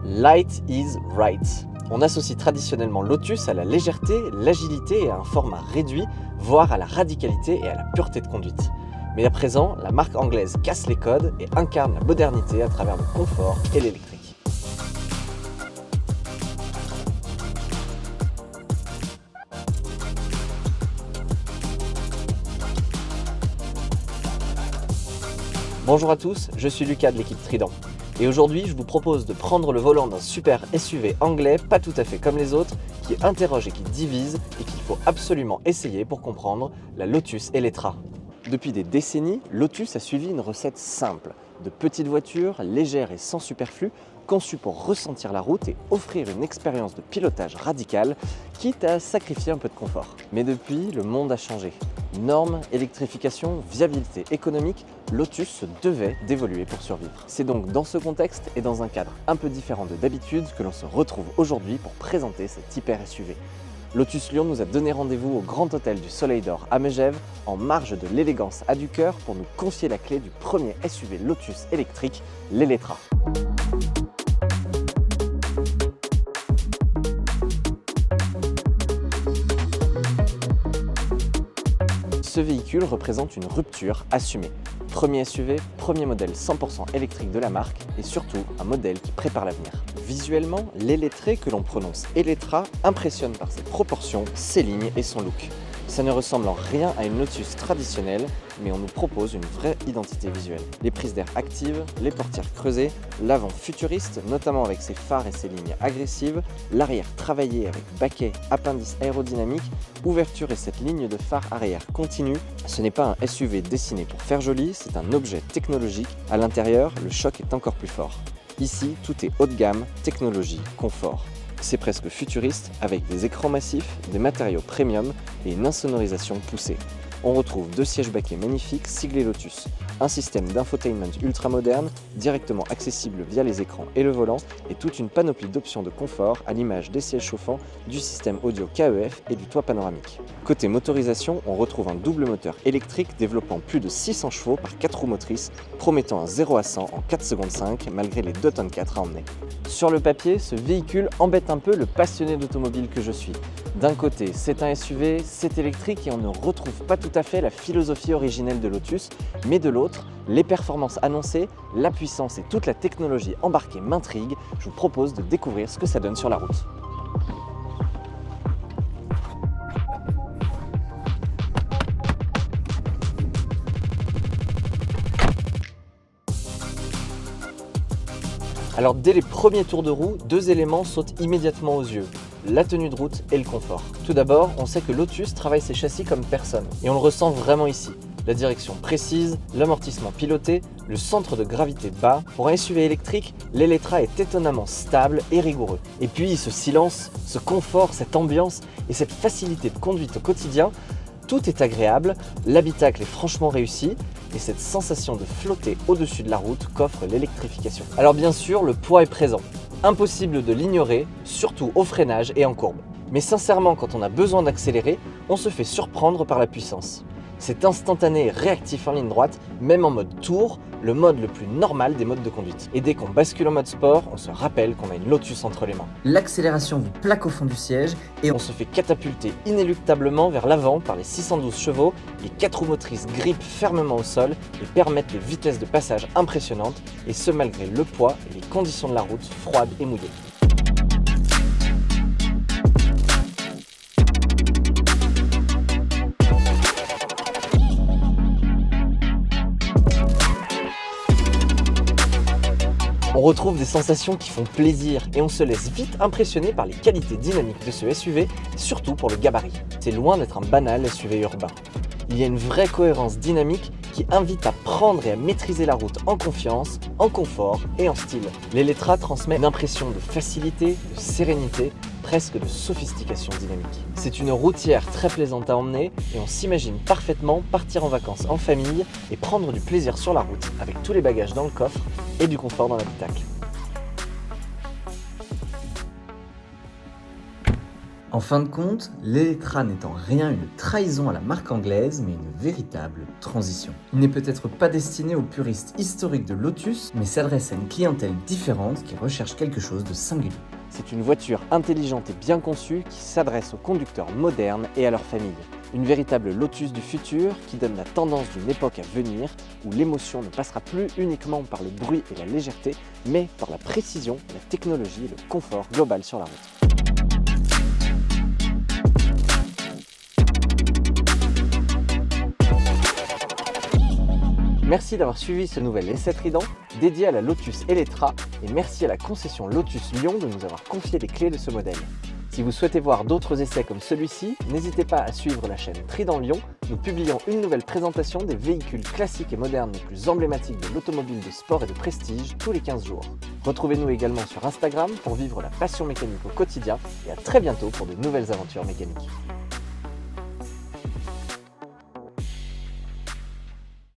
Light is right. On associe traditionnellement Lotus à la légèreté, l'agilité et à un format réduit, voire à la radicalité et à la pureté de conduite. Mais à présent, la marque anglaise casse les codes et incarne la modernité à travers le confort et l'électrique. Bonjour à tous, je suis Lucas de l'équipe Trident. Et aujourd'hui, je vous propose de prendre le volant d'un super SUV anglais, pas tout à fait comme les autres, qui interroge et qui divise et qu'il faut absolument essayer pour comprendre la Lotus Eletre. Depuis des décennies, Lotus a suivi une recette simple, de petites voitures légères et sans superflu, conçues pour ressentir la route et offrir une expérience de pilotage radicale, quitte à sacrifier un peu de confort. Mais depuis, le monde a changé. Normes, électrification, viabilité économique, Lotus se devait d'évoluer pour survivre. C'est donc dans ce contexte et dans un cadre un peu différent de d'habitude que l'on se retrouve aujourd'hui pour présenter cet hyper SUV. Lotus Lyon nous a donné rendez-vous au Grand Hôtel du Soleil d'Or à Megève, en marge de l'élégance à du cœur, pour nous confier la clé du premier SUV Lotus électrique, l'Eletre. Ce véhicule représente une rupture assumée. Premier SUV, premier modèle 100% électrique de la marque et surtout un modèle qui prépare l'avenir. Visuellement, l'Eletre, que l'on prononce Eletre, impressionne par ses proportions, ses lignes et son look. Ça ne ressemble en rien à une Lotus traditionnelle, mais on nous propose une vraie identité visuelle. Les prises d'air actives, les portières creusées, l'avant futuriste, notamment avec ses phares et ses lignes agressives, l'arrière travaillé avec baquet, appendice aérodynamique, ouverture et cette ligne de phare arrière continue. Ce n'est pas un SUV dessiné pour faire joli, c'est un objet technologique. À l'intérieur, le choc est encore plus fort. Ici, tout est haut de gamme, technologie, confort. C'est presque futuriste avec des écrans massifs, des matériaux premium et une insonorisation poussée. On retrouve deux sièges baquets magnifiques siglés Lotus, un système d'infotainment ultra moderne, directement accessible via les écrans et le volant, et toute une panoplie d'options de confort à l'image des sièges chauffants, du système audio KEF et du toit panoramique. Côté motorisation, on retrouve un double moteur électrique développant plus de 600 chevaux par 4 roues motrices, promettant un 0 à 100 en 4 secondes 5 malgré les 2 tonnes 4 à emmener. Sur le papier, ce véhicule embête un peu le passionné d'automobile que je suis. D'un côté, c'est un SUV, c'est électrique et on ne retrouve pas tout à fait la philosophie originelle de Lotus, mais de l'autre, les performances annoncées, la puissance et toute la technologie embarquée m'intriguent. Je vous propose de découvrir ce que ça donne sur la route. Alors dès les premiers tours de roue, deux éléments sautent immédiatement aux yeux, la tenue de route et le confort. Tout d'abord, on sait que Lotus travaille ses châssis comme personne, et on le ressent vraiment ici. La direction précise, l'amortissement piloté, le centre de gravité bas. Pour un SUV électrique, l'Eletre est étonnamment stable et rigoureux. Et puis ce silence, ce confort, cette ambiance et cette facilité de conduite au quotidien, tout est agréable, l'habitacle est franchement réussi et cette sensation de flotter au-dessus de la route qu'offre l'électrification. Alors bien sûr, le poids est présent. Impossible de l'ignorer, surtout au freinage et en courbe. Mais sincèrement, quand on a besoin d'accélérer, on se fait surprendre par la puissance. C'est instantané et réactif en ligne droite, même en mode tour, le mode le plus normal des modes de conduite. Et dès qu'on bascule en mode sport, on se rappelle qu'on a une Lotus entre les mains. L'accélération vous plaque au fond du siège et on se fait catapulter inéluctablement vers l'avant par les 612 chevaux. Les 4 roues motrices grippent fermement au sol et permettent des vitesses de passage impressionnantes, et ce malgré le poids et les conditions de la route froides et mouillées. On retrouve des sensations qui font plaisir et on se laisse vite impressionner par les qualités dynamiques de ce SUV, surtout pour le gabarit. C'est loin d'être un banal SUV urbain. Il y a une vraie cohérence dynamique qui invite à prendre et à maîtriser la route en confiance, en confort et en style. L'Eletre transmet une impression de facilité, de sérénité, presque de sophistication dynamique. C'est une routière très plaisante à emmener et on s'imagine parfaitement partir en vacances en famille et prendre du plaisir sur la route avec tous les bagages dans le coffre et du confort dans l'habitacle. En fin de compte, l'Elettra n'est en rien une trahison à la marque anglaise, mais une véritable transition. Il n'est peut-être pas destiné aux puristes historiques de Lotus, mais s'adresse à une clientèle différente qui recherche quelque chose de singulier. C'est une voiture intelligente et bien conçue qui s'adresse aux conducteurs modernes et à leur famille. Une véritable Lotus du futur qui donne la tendance d'une époque à venir où l'émotion ne passera plus uniquement par le bruit et la légèreté, mais par la précision, la technologie et le confort global sur la route. Merci d'avoir suivi ce nouvel essai Trident dédié à la Lotus Elettra et merci à la concession Lotus Lyon de nous avoir confié les clés de ce modèle. Si vous souhaitez voir d'autres essais comme celui-ci, n'hésitez pas à suivre la chaîne Trident Lyon. Nous publions une nouvelle présentation des véhicules classiques et modernes les plus emblématiques de l'automobile de sport et de prestige tous les 15 jours. Retrouvez-nous également sur Instagram pour vivre la passion mécanique au quotidien et à très bientôt pour de nouvelles aventures mécaniques.